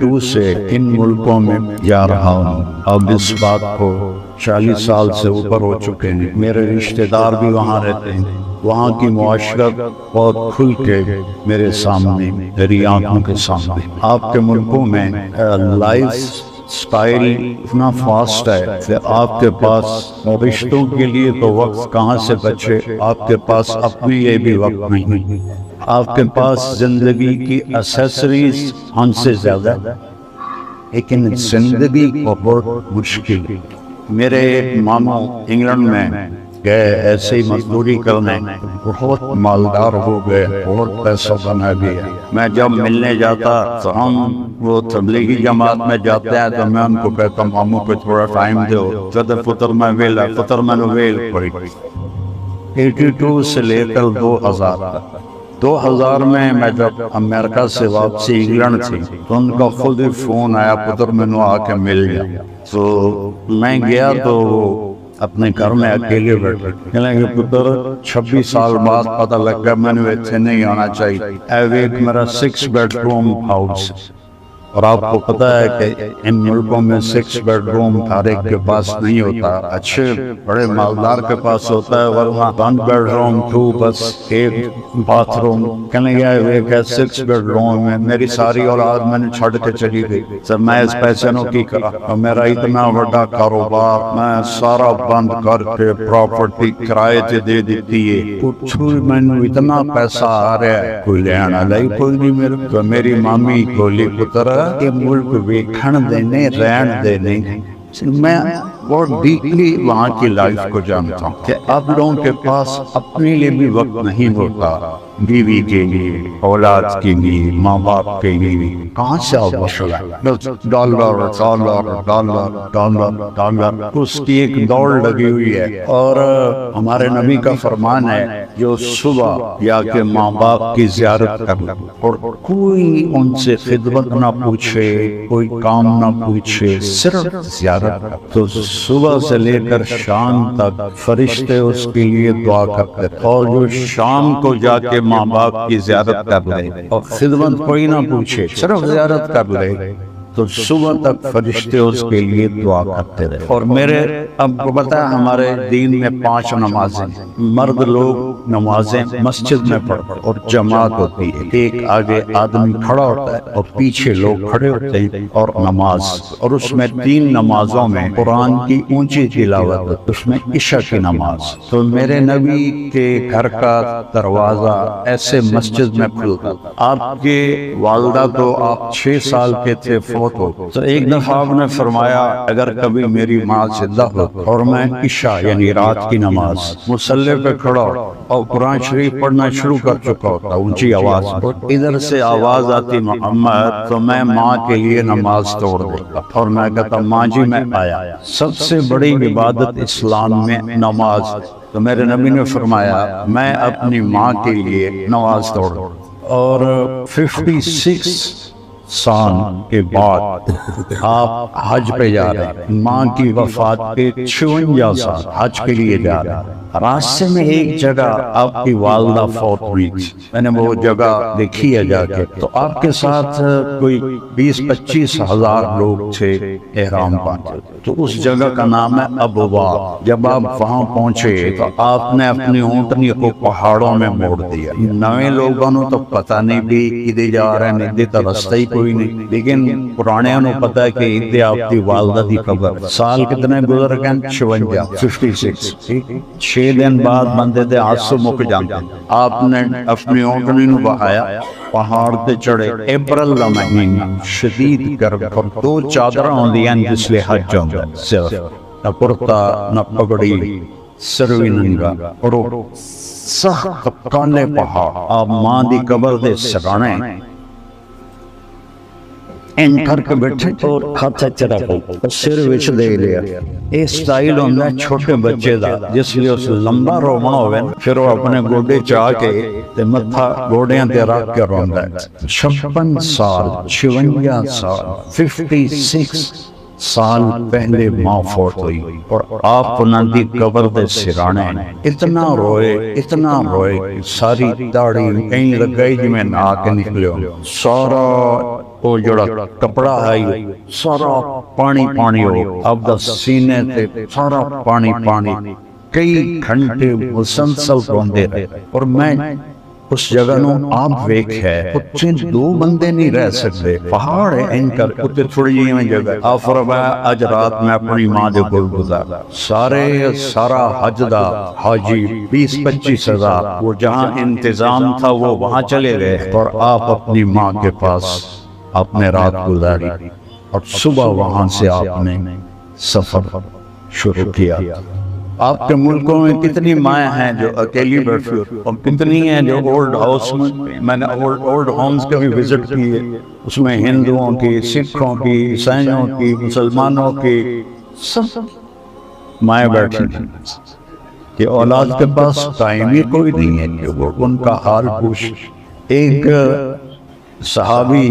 82 سے ان ملکوں میں جا رہا ہوں. اب اس بات کو 40 سال سے اوپر ہو چکے ہیں. میرے رشتہ دار بھی وہاں رہتے ہیں. وہاں کی معاشرت بہت کھل کے میرے سامنے، میری آنکھوں کے سامنے. آپ کے ملکوں میں لائف سٹائل اتنا فاسٹ ہے کہ آپ کے پاس رشتوں کے لیے تو وقت کہاں سے بچے. آپ کے پاس اپنے لیے بھی وقت نہیں. آپ کے پاس زندگی کی ایسیسریز ہم سے زیادہ، لیکن زندگی کو بہت مشکل. میرے ایک ماموں انگلینڈ میں گئے ایسے ہی مزدوری کرنے، بہت مالدار ہو گئے، بہت پیسہ بنا گیا. میں جب ملنے جاتا تو ہم وہ تبلیغی جماعت میں جاتے ہیں تو میں ان کو کہتا ہوں ماموں کو تھوڑا ٹائم دو. کہتے پتر میں ویلا، پتر میں ویل پڑی. 82 سے لے کر 2000 میں جب امریکہ سے واپسی انگلینڈ تھی تو ان کا خود ہی فون آیا، پتر میں آ کے مل گیا. تو میں گیا تو اپنے گھر میں اکیلے بیٹھے. کہنے کہ پتر 26 سال بعد پتہ لگ گیا میں نے اتنے نہیں آنا چاہیے. ایک میرا 6 بیڈ روم ہاؤس، اور آپ کو پتہ ہے کہ ان ملکوں میں 6 بیڈ روم ہر ایک کے پاس نہیں ہوتا. اچھے بڑے مالدار کے پاس ہوتا ہے، ورنہ 1 بیڈ روم 2 بس 1 باتھ روم. کہنے گیا ایک 6 بیڈ روم میں میری ساری اولاد میں نے چھڑ کے چلی گئی. سب میں اس پیسے نو کی کرا، اور میرا اتنا بڑا کاروبار میں سارا بند کر کے پراپرٹی کرائے تے دے دیتی ہے. کچھ میں نے اتنا پیسہ آ رہا ہے کوئی لینا لائی کوئی نہیں. میری مامی بولی پتر کہ ملک ویکھن دینے رہن دینے. میں بہت ڈیپلی وہاں کی لائف کو جانتا ہوں کہ آپ لوگوں کے پاس اپنے لیے بھی وقت نہیں ہوتا. بیوی کے لیے، اولاد کے لیے، ماں باپ کے لیے کہاں سے ڈالر اس کی ایک دوڑ لگی ہوئی ہے. اور ہمارے نبی کا فرمان ہے جو صبح یا کہ ماں باپ کی زیارت کر لے اور کوئی ان سے خدمت نہ پوچھے، کوئی کام نہ پوچھے، صرف زیارت کر، تو صبح سے لے کر شام تک فرشتے اس کے لیے دعا کرتے. اور جو شام کو جا کے ماں باپ کی زیارت کر لے اور خدمت کوئی نہ پوچھے، صرف زیارت کر لے، تو صبح تک فرشتے اس کے لیے دعا کرتے رہے. اور میرے اب کو پتا ہے ہمارے دین میں 5 نمازیں، مرد لوگ نمازیں مسجد میں پڑھتے اور جماعت ہوتی ہے. ایک آگے آدمی کھڑا ہوتا ہے اور پیچھے لوگ کھڑے ہوتے ہیں اور نماز. اور اس میں 3 نمازوں میں قرآن کی اونچی تلاوت ہوتی، اس میں عشاء کی نماز. تو میرے نبی کے گھر کا دروازہ ایسے مسجد میں کھلتا. آپ کے والدہ تو آپ 6 سال کے تھے تو ایک دفعہ آپ نے فرمایا اگر کبھی میری ماں زندہ ہو اور میں عشاء یعنی رات کی نماز مصلی پہ کھڑا اور قرآن شریف پڑھنا شروع کر چکا ہوتا اونچی آواز، ادھر سے آواز آتی محمد، تو میں ماں کے لیے نماز توڑ دیتا اور میں کہتا ماں جی میں آیا. سب سے بڑی عبادت اسلام میں نماز. تو میرے نبی نے فرمایا میں اپنی ماں کے لیے نماز توڑ. اور 56 سال کے بعد آپ حج پہ جا رہے ہیں. ماں کی وفات کے 56 سال حج کے لیے جا رہے ہیں. راستے میں ایک جگہ آپ کی والدہ فوت ہوئی تھی. میں نے وہ جگہ دیکھی ہے جا کے. تو آپ کے ساتھ کوئی 20-25 ہزار لوگ تھے احرام باندھے. تو اس جگہ کا نام ہے ابوا. جب آپ وہاں پہنچے تو آپ نے اپنی اونٹنی کو پہاڑوں میں موڑ دیا. نئے لوگوں نے تو پتہ نہیں بھی ادھر جا رہے ہیں، ادھر تو رستہ ہی کوئی نہیں، لیکن پرانے نے پتہ ہے کہ ادھر آپ کی والدہ دی قبر. سال کتنے گزر گئے؟ 56. 6 دن بعد بندے دے آنسو مک جاندے. آپ نے اپنی اونٹنی نو بہایا، پہاڑ تے چڑھے. اپریل دا مہینہ، شدید گرم، اور 2 چادراں ہوندیاں جس لئے حج ہوندا ہے. صرف نہ کرتا نہ پگڑی، سروی ننگا، اور سخت کالے پہاڑ. آپ ماں دی قبر دے سرانے این کر کے بیٹھے اور ہاتھ چڑھا کے سر وچ دے لیا. یہ سٹائل ہوندا ہے چھوٹے بچے دا، جس لیے اس لمبا رونا ہوے پھر وہ اپنے گوڈے چاہ کے تے متھا گوڈیاں تے رکھ کے روندا ہے. 56 سال 56 سال پہلے ماں فوت ہوئی اور آپ انہاں دی قبر دے سرانے اتنا روئے ساری داڑھی کہیں لگائی جی میں نہ کے نکلیو. سارا وہ جڑا کپڑا ہے سارا پانی پانی ہو اب دا سینے تے سارا پانی پانی کئی گھنٹے مسلسل روندے رہے اور میں اس جگہ نو آپ ویک ہے اتنے دو بندے نہیں رہ سکتے پہاڑ ہے ان کر اتنے تھوڑی جی میں جگہ آپ فرمایا اج رات میں اپنی ماں دے گل گزارا سارا حج دا حاجی 20-25 ہزار وہ جہاں انتظام تھا وہ وہاں چلے گئے اور آپ اپنی ماں کے پاس آپ نے رات گزاری اور صبح وہاں سے آپ نے سفر شروع کیا آپ کے ملکوں میں کتنی مائیں ہیں جو اکیلی بیٹھی اور کتنی ہیں جو اولڈ ہاؤس میں نے اولڈ ہومز کے بھی وزٹ کیے اس میں ہندوؤں کی سکھوں کی عیسائیوں کی مسلمانوں کی سب مائیں بیٹھی ہیں کہ اولاد کے پاس ٹائم ہی کوئی نہیں ہے کہ وہ ان کا حال پوچھ ایک صحابی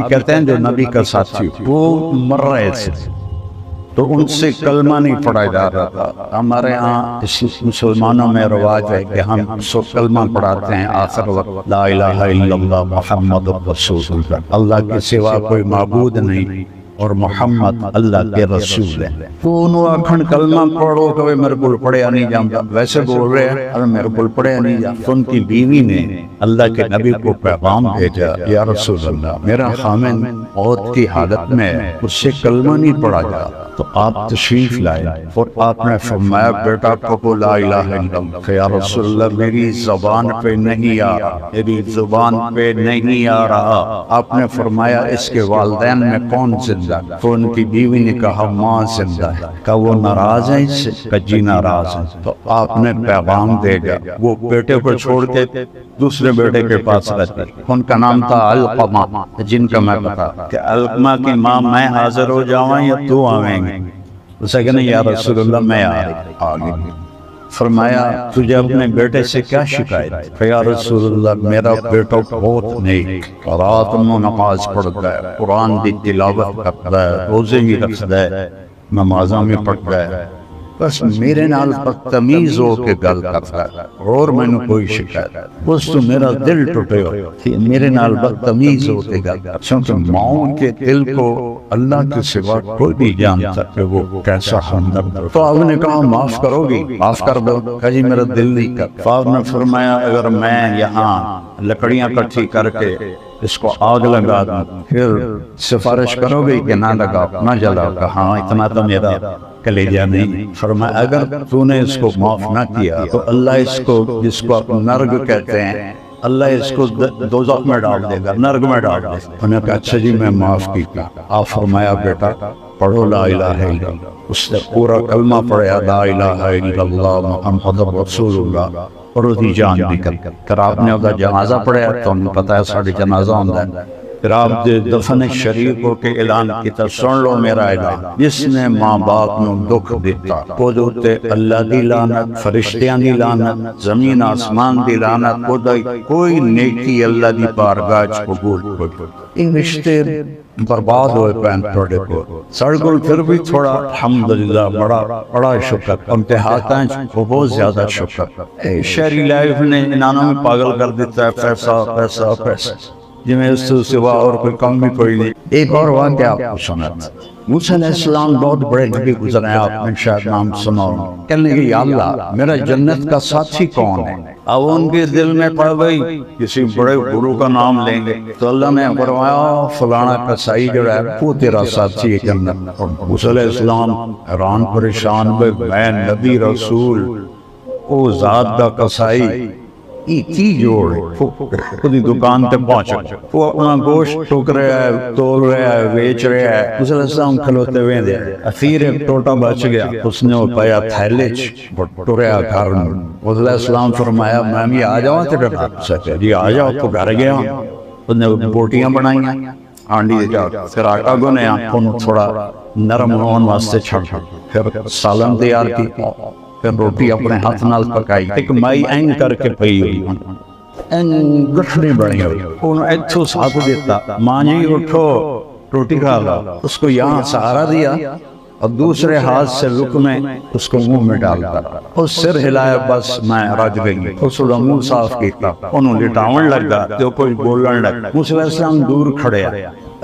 کہتے ہیں جو نبی کا ساتھی وہ مر رہے تھے تو ان سے کلمہ نہیں پڑھا جا رہا تھا ہمارے ہاں مسلمانوں میں رواج ہے کہ ہم کلمہ پڑھاتے ہیں آخر وقت لا الہ الا اللہ محمد رسول اللہ اللہ کے سوا کوئی معبود نہیں اور محمد اللہ کے رسول ہے تو انہوں اکھن کلمہ پڑھو کہ میرے کو پڑھیا نہیں جانتا ویسے بول رہے ہیں اور میرے کو پڑھیا نہیں جانتا ان کی بیوی نے اللہ کے نبی کو پیغام بھیجا یا رسول اللہ میرا خامن موت کی حالت میں اس سے کلمہ نہیں پڑھا جا تو آپ تشریف لائے اور آپ نے فرمایا بیٹا کہو لا الہ الا اللہ کہ یا رسول اللہ میری زبان پہ نہیں آ رہا میری زبان پہ نہیں آ رہا آپ نے فرمایا اس کے والدین میں کون زندہ تو ان کی بیوی نے کہا ماں زندہ ہے کہ وہ ناراض ہے اس سے کہ جی ناراض ہے تو آپ نے پیغام دے گا وہ بیٹے کو چھوڑ کے دوسرے بیٹے کے پاس رہتے ان کا نام تھا علقمہ جن کا میں بتا کہ علقمہ کی ماں میں حاضر ہو جاؤں یا تو آویں گے اسے کہنے یا رسول اللہ میں آگے فرمایا تجھے اپنے بیٹے سے کیا شکایت کہ یا رسول اللہ میرا بیٹا بہت نیک رات میں نماز پڑھتا ہے قرآن دی تلاوت کرتا ہے روزے بھی رکھتا ہے نمازاں میں پڑھتا ہے بس میرے نال بدتمیز ہو کے گل کرتا ہے اور میں نے کوئی شکایت بس تو میرا دل ٹوٹے ہو میرے نال بدتمیز ہو کے گل چونکہ ماؤں کے دل کو اللہ کے سوا کوئی بھی جانتا کہ وہ کیسا ہمدرد تو آپ نے کہا معاف کرو گی معاف کر دو کہ جی میرا دل نہیں کر آپ نے فرمایا اگر میں یہاں لکڑیاں کٹھی کر کے اس کو آگ لگا دوں پھر سفارش کرو گی کہ نہ لگا نہ جلاؤ کہ ہاں اتنا تو میرا کلیجہ نہیں فرمایا اگر تو نے اس کو معاف نہ کیا تو اللہ اس کو جس کو آپ نرگ کہتے ہیں اللہ اس کو دوزخ میں ڈال دے گا نرگ میں ڈال دے گا انہوں نے کہا اچھا جی میں معاف کیا آپ فرمایا بیٹا پڑھو لا الہ الا اللہ اس نے پورا کلمہ پڑھا لا الہ الا اللہ محمد رسول اللہ اور اس کی جان نکل کر آپ نے ادا جنازہ پڑھا تو انہیں پتا ہے ساڑھے جنازہ ہوندہ ہے پھر آپ دفن شریف ہو کے اعلان کیتا سن لو میرا اعلان جس نے ماں باپ نو دکھ دیتا وہ دوتے اللہ دی لعنت فرشتیاں دی لعنت زمین آسمان دی لعنت کوئی نیکی اللہ دی بارگاہ قبول ہوئی ان رشتے برباد ہوئے پین توڑے کو سڑکل پھر بھی تھوڑا الحمدللہ بڑا شکر امتحاتیں بہت زیادہ شکر شہری لائف نے انانوں میں پاگل کر دیتا ہے پیسہ پیسہ پیسہ جی میں اس سے سوا اور کوئی کم بھی کوئی نہیں ایک اور واقعہ آپ کو سنا موسیٰ علیہ السلام بہت بڑے نبی گزرے ہیں آپ نے شاید نام سنا کہنے کہ یا اللہ میرا جنت کا ساتھی کون ہے اب ان کے دل میں پڑ گئی کسی بڑے گرو کا نام لیں گے تو اللہ نے فرمایا فلانا قصائی جو ہے وہ تیرا ساتھی ہے جنت موسیٰ علیہ السلام حیران پریشان ہوئے میں نبی رسول او ذات کا قصائی کی جوڑ خودی دکان تے پہنچا وہ اپنا گوشت ٹوک رہا ہے تول رہا ہے ویچ رہا ہے موسیٰ علیہ السلام کھلوتے ہوئے دے اخیر ایک ٹوٹا بچ گیا اس نے وہ پایا تھیلے ٹوریا گھر موسیٰ علیہ السلام فرمایا میں بھی آ جاؤں تیرے گھر جی آ جاؤ تو گھر گیا اس نے بوٹیاں بنائی آنڈی دے جاؤ پھر آٹا گنے انہوں تھوڑا نرم ہون واسطے چھڑ پھر سالن تیار کی پھر روٹی اپنے ہاتھ نال پکائی ایک مائی این کر کے پئی ہوئی این گٹھنی بڑی ہوئی انہوں ایتھو ساتھ دیتا ماں جی اٹھو روٹی کھا لا اس کو یہاں سہارا دیا اور دوسرے ہاتھ سے لقمے اس کو منہ میں ڈالتا اور سر ہلایا بس میں رج گئی اس کو منہ صاف کیتا انہوں لٹاون لگا تو کوئی بولن لگا موسیٰ علیہ السلام دور کھڑے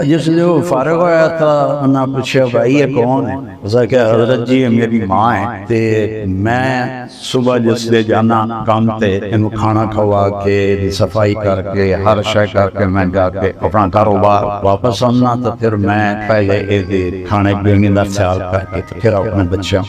جس لیے وہ فارغ ہویا تھا انہاں پوچھا بھائی یہ کون ہے اسا کہ حضرت جی میری ماں ہے تے میں صبح جس لے جانا کام تے انہوں کھانا کھوا کے صفائی کر کے ہر شے کر کے میں جا کے اپنا کاروبار واپس آنا تو پھر میں پہلے کھانے پینے کا خیال کر کے پھر اپنے بچوں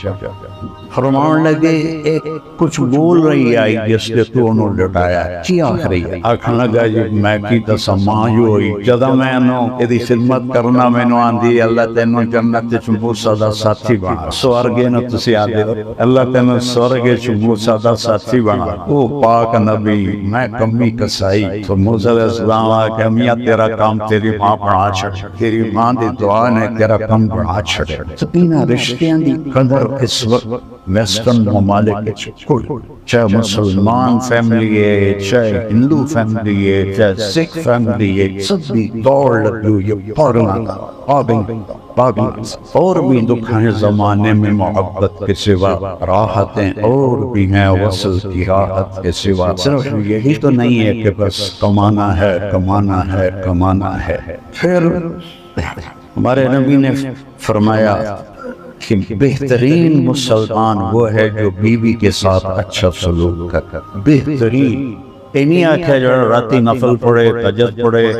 فرمان لگے ایک کچھ بول رہی آئی جس نے تو انہوں لٹایا کی آخ رہی ہے آکھن لگا جی میں کی دسا ماں جو ہوئی جدہ میں انہوں ادھی خدمت کرنا میں نو آندھی اللہ تینوں جنت چمبو سادہ ساتھی بنا سوارگے نو تسی آدھے اللہ تینوں سوارگے چمبو سادہ ساتھی بنا او پاک نبی میں کمی کسائی تو موسیٰ علیہ السلام آکے میاں تیرا کام تیری ماں بڑھا چھڑ تیری ماں دی دعا نے تیرا کام بڑھا چھڑ سپینہ رشتیاں دی قدر اس وقت ویسٹرن ممالک چاہے مسلمان فیملی ہے چاہے ہندو فیملی ہے چاہے سکھ فیملی ہے سب بھی دوڑ لگی یہ پڑھنا اور بھی دکھانے زمانے میں محبت کے سوا راحتیں اور بھی ہیں وصل کی راحت کے سوا صرف یہی تو نہیں ہے کہ بس کمانا ہے کمانا ہے کمانا ہے پھر ہمارے نبی نے فرمایا کہ بہترین مسلمان وہ ہے جو بیوی کے ساتھ اچھا سلوک کرتا بہترین انہی آکھے جو راتی نفل پڑھے تہجد پڑھے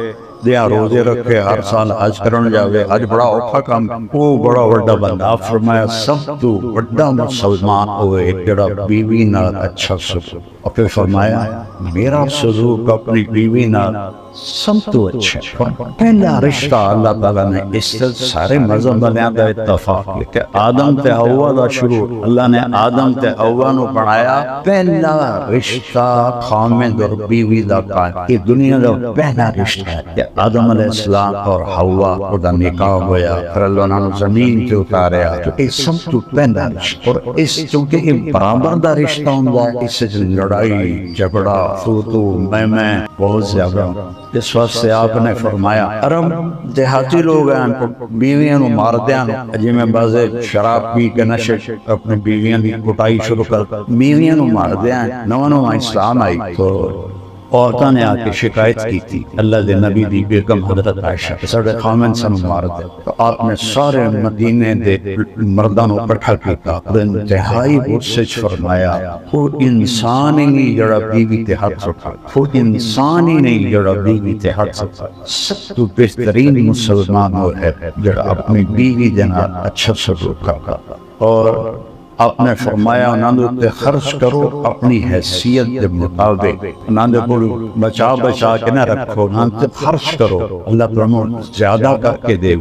دیا روزے رکھے ہر سال حج کرن جاوے حج بڑا اوکھا کام وہ بڑا وڈا بندہ فرمایا سب تو وڈا مسلمان ہوئے جڑا بیوی نال اچھا سلوک اور پھر فرمایا میرا سلوک اپنی بیوی نال سب تو اچھا پہلا رشتہ اللہ تعالیٰ نے اس سے سارے مذہب بنیا دا اتفاق لکھا آدم تے حوا دا شروع اللہ نے آدم تے حوا نو بنایا پہلا رشتہ خامد اور بیوی دا قائم یہ دنیا دا پہلا رشتہ ہے کہ آدم علیہ السلام اور حوا دا نکاح ہویا پھر اللہ نے زمین تے اتاریا تو یہ سب تو پہلا رشتہ اور اس چونکہ یہ برابر دا رشتہ ہوندا اس سے لڑائی جھگڑا تو میں بہت زیادہ اس وقت سے آپ نے فرمایا عرب دیہاتی لوگ ہیں بیویاں نو مار دیاں جی میں بازے شراب پی کے نشے اپنے بیویاں دی کٹائی شروع کر بیویاں نو مار دیاں نو اسلام آئی تو عورتوں نے آ کے شکایت کی تھی اللہ دے نبی دی بیگم حضرت عائشہ ساڈے خامن سن مار دے تو آپ نے سارے مدینے دے مرداں نو اکٹھا کیتا انتہائی غصے وچ فرمایا وہ انسان ہی نہیں جڑا بیوی تے ہاتھ اٹھا وہ انسان ہی نہیں جڑا بیوی تے ہاتھ اٹھا سب تو بہترین مسلمان وہ ہے جڑا اپنی بیوی دے نال اچھا سلوک کرتا اور آپ نے فرمایا انہوں نے خرچ کرو اپنی حیثیت کے مطابق انہوں نے بولو بچا کے نہ رکھو انہوں نے خرچ کرو اللہ پرمو زیادہ کر کے دے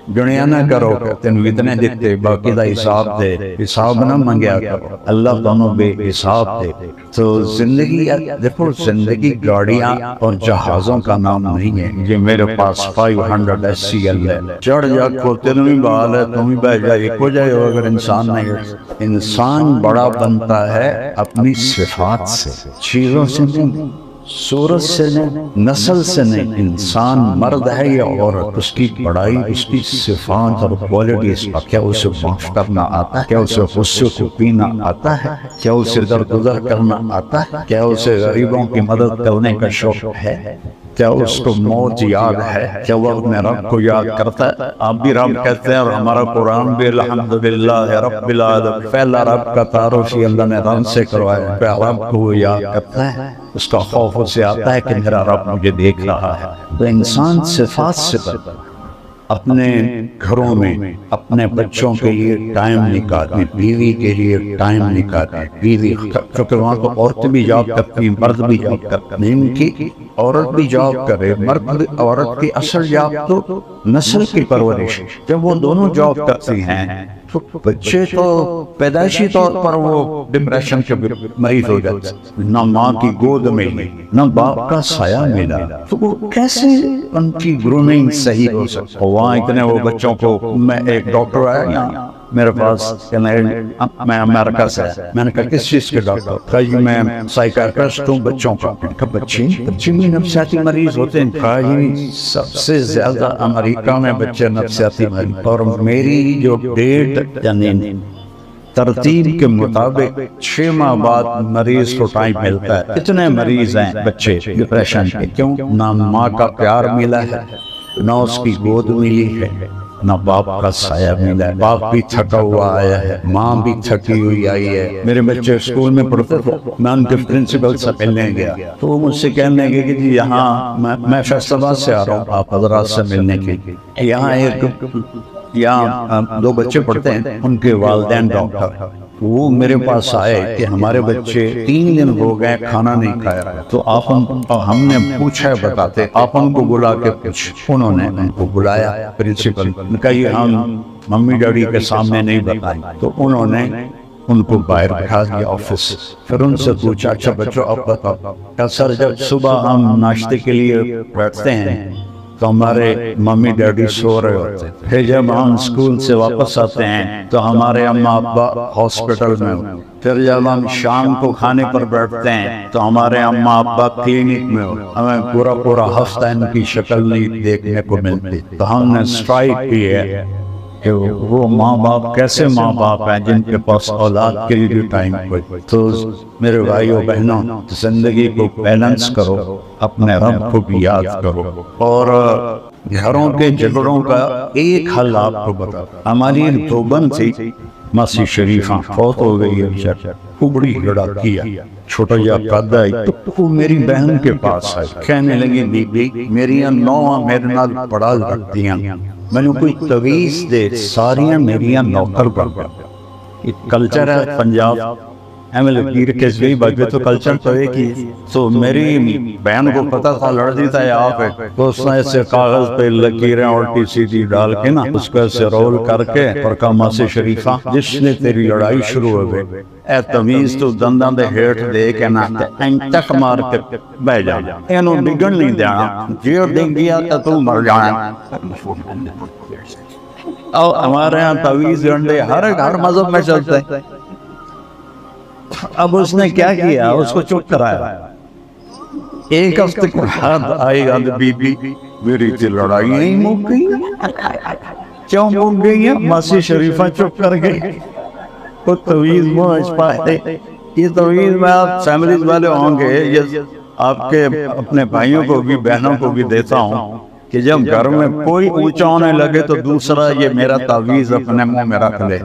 دنیا نہ کرو تینوں اتنے دیتے باقی دا حساب نہ منگیا کرو اللہ تمہیں بے حساب دے تو زندگی دیکھو زندگی گاڑیاں اور جہازوں کا نام نہیں ہے یہ میرے پاس 500 SCL ہے چڑھ جا کو تینوں بھی بحال ہے تم بھی بہ جائے ایک ہو جائے اگر انسان نہیں ہے انسان بڑا بنتا ہے اپنی صفات سے چیزوں سے نہیں صورت سے نہیں نسل سے نہیں انسان مرد ہے یا عورت اس کی بڑائی اس کی صفات اور کوالٹیز کیا اسے معاف کرنا آتا ہے کیا اسے غصے کو پینا آتا ہے کیا اسے درگزر کرنا آتا ہے کیا اسے غریبوں کی مدد کرنے کا شوق ہے کیا اس کو موت یاد ہے کیا وہ اپنے رب کو یاد کرتا ہے آپ بھی رب کہتے ہیں اور ہمارا قرآن بھی الحمدللہ رب العالمین پہلا رب کا تعارف ہی اللہ نے رب سے کروایا پہلا رب کو وہ یاد کرتا ہے اس کا خوف اسے آتا ہے کہ میرا رب مجھے دیکھ رہا ہے تو انسان صفات سے بنتا ہے اپنے گھروں میں اپنے بچوں کے لیے ٹائم نکالیں بیوی کے لیے ٹائم نکالیں بیوی کیونکہ وہاں تو عورت بھی جاب کرتی مرد بھی جاب کرتا ان کی عورت بھی جاب کرے مرد عورت کی اصل جاب تو نسل کی پرورش جب وہ دونوں جاب کرتی ہیں تو بچے تو پیدائشی طور پر وہ ڈپریشن کے مریض ہو جاتے نہ ماں کی گود ملی نہ باپ کا سایہ ملا تو وہ کیسے ان کی گرومنگ صحیح ہو سکتا وہاں اتنے وہ بچوں کو میں ایک ڈاکٹر آیا یہاں میرے پاس میں امریکہ سے، میں نے کہا کس چیز کے ڈاکٹر؟ کہا جی میں سائیکیٹرسٹ ہوں بچوں کا۔ کہا بچے بھی نفسیاتی مریض ہوتے ہیں؟ کہا جی سب سے زیادہ امریکہ میں بچے نفسیاتی مریض، اور میری جو ڈیٹ یعنی ترتیب کے مطابق 6 ماہ بعد مریض کو ٹائم ملتا ہے۔ اتنے مریض ہیں بچے ڈپریشن کے، کیوں؟ نہ ماں کا پیار ملا ہے، نہ اس کی گود ملی ہے، نہ باپ کا سایہ ملا ہے۔ باپ بھی تھکا ہوا آیا ہے، ماں بھی تھکی ہوئی آئی ہے۔ میرے بچے اسکول میں پڑھتے تھے، میں ان کے پرنسپل سے ملنے گیا تو وہ مجھ سے کہنے لگے کہ جی یہاں میں فیصل آباد سے آ رہا ہوں آپ حضرات سے ملنے کے لیے، یہاں 2 بچے پڑھتے ہیں، ان کے والدین ڈاکٹر۔ وہ میرے پاس آئے کہ ہمارے بچے 3 دن ہو گئے کھانا نہیں کھایا، تو آپ ہم نے پوچھا ہے بتاتے، آپ ان کو بلا کے پوچھ۔ انہوں نے ان کو بلایا، پرنسپل نے کہا یہ ہم ممی ڈیڈی کے سامنے نہیں بتائیں، تو انہوں نے ان کو باہر بٹھا دیا آفس۔ پھر ان سے پوچھا اچھا بچوں اب بتاؤ۔ کہا سر جب صبح ہم ناشتے کے لیے بیٹھتے ہیں تو ہمارے ممی ڈیڈی سو رہے ہوتے ہیں، پھر جب ہم اسکول سے واپس آتے ہیں تو ہمارے اماں ابا ہاسپٹل میں ہوتے ہیں، پھر جب ہم شام کو کھانے پر بیٹھتے ہیں تو ہمارے اماں ابا کلینک میں ہوتے ہیں، ہمیں پورا ہفتہ ان کی شکل نہیں دیکھنے کو ملتی۔ تو ہم نے اسٹرائک کی ہے کہ وہ ماں باپ کیسے ماں باپ ہیں جن کے پاس اولاد کے لیے ٹائم کوئی۔ تو میرے بھائیوں بہنوں، زندگی کو بیلنس کرو، اپنے رب کو بھی یاد کرو، اور گھروں کے جھگڑوں کا ایک حل آپ کو بتا۔ ہماری ایک دیوبند تھی ماسی شریفہ، فوت ہو گئی ہے، وہ بڑی لڑاکی ہے، چھوٹا یا قد ہے، تو وہ میری بہن کے پاس ہے، کہنے لگی بی بی میری نوواں میرے نال بڑا لڑتی ہیں، میں نے کوئی تویز دے ساریاں میریاں نوکر بن گیا۔ ایک کلچر ہے پنجاب، ایم ایل پیر کے بھی باقی تو کلچر تو ایک ہی۔ تو میری بہن کو پتا تھا لڑتی تھا یہ آپ ہے، تو اس نے ایسے کاغذ پہ لکیریں الٹی سیدھی ڈال کے نا اس کو ایسے رول کر کے اور کہا ماسی شریفہ جس نے تیری لڑائی شروع ہو گئی اے تمیز تو دنداں دے ہیٹھ دے کے نا تک مار کے بہ جا، اینو ڈگن نہیں دینا، جیو ڈگ گیا تو مر جانا۔ اور ہمارے ہاں تویز ڈنڈے ہر مذہب میں چلتے ہیں۔ اب اس نے کیا کیا، اس کو چپ کرایا۔ ایک ہفتے کے بعد آئی گا بی بی میری تی لڑائی نہیں مک گئی، کیوں مک گئی ہے؟ ماسی شریفہ چپ کر گئی، وہ تویز مجھ پائے۔ یہ تویز میں آپ فیملیز والے ہوں گے، یہ آپ کے اپنے بھائیوں کو بھی بہنوں کو بھی دیتا ہوں کہ جب گھر میں کوئی اونچا ہونے لگے تو دوسرا یہ میرا تعویذ اپنے منہ میں رکھ لے،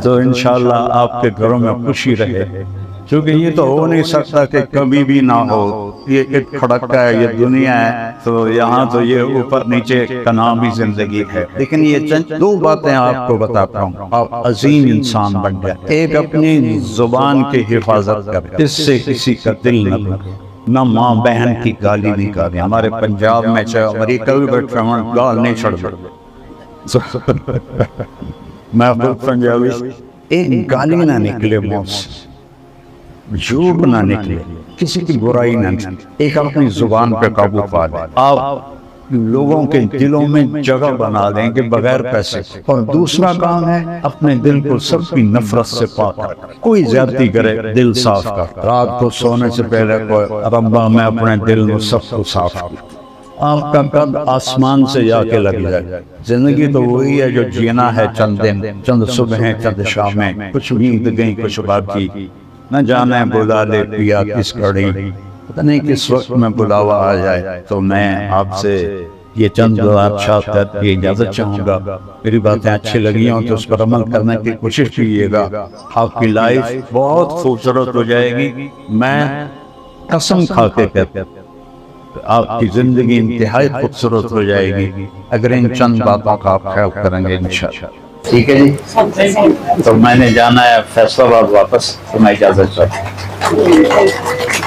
تو انشاءاللہ آپ کے گھروں میں خوشی رہے۔ کیونکہ یہ تو ہو نہیں سکتا کہ کبھی بھی نہ ہو، یہ ایک کھڑکا ہے، یہ دنیا ہے، تو یہاں تو یہ اوپر نیچے کا نام ہی زندگی ہے۔ لیکن یہ چند 2 باتیں آپ کو بتاتا ہوں، آپ عظیم انسان بن جائیں۔ ایک اپنی زبان کی حفاظت کریں، اس سے کسی کا دل نہ لگے، نہ ماں بہن کی گالی نہیں کاری۔ ہمارے پنجاب میں چاہے امریکہ بھی بیٹھے ہیں گال نہیں چھڑ چھڑ، میں خود پنجابی، ایک گالی نہ نکلے منہ سے، جھوٹ نہ نکلے، کسی کی برائی نہ نکلے، ایک اپنی زبان پہ قابو پا لیں۔ آپ لوگوں کے دلوں میں جگہ بنا دیں کہ بغیر پیسے، اور دوسرا کام ہے اپنے دل کو سب کی نفرت سے پاک کر، کوئی زیادتی کرے دل صاف کر۔ رات کو سونے سے پہلے کوئی ربا میں اپنے دل میں سب کو صاف کر، آپ کا قد آسمان سے جا کے لگ جائے۔ زندگی تو وہی ہے جو جینا ہے، چند دن، چند صبحیں، چند شامیں، کچھ نیند گئی کچھ باقی، نہ جانے بلا لے پیا کس گھڑی، پتہ نہیں کس وقت میں بلاوا آ جائے۔ تو میں آپ سے یہ چند بات کر کے اجازت چاہوں گا۔ میری باتیں اچھی لگی ہوں تو اس پر عمل کرنے کی کوشش کیجیے گا، آپ کی لائف بہت خوبصورت ہو جائے گی۔ میں قسم کھا کے کہتا ہوں آپ کی زندگی انتہائی خوبصورت ہو جائے گی اگر ان چند باتوں کا آپ خیال کریں گے انشاءاللہ۔ ٹھیک ہے جی، تو میں نے جانا ہے فیصل آباد واپس، تو میں اجازت چاہتا ہوں۔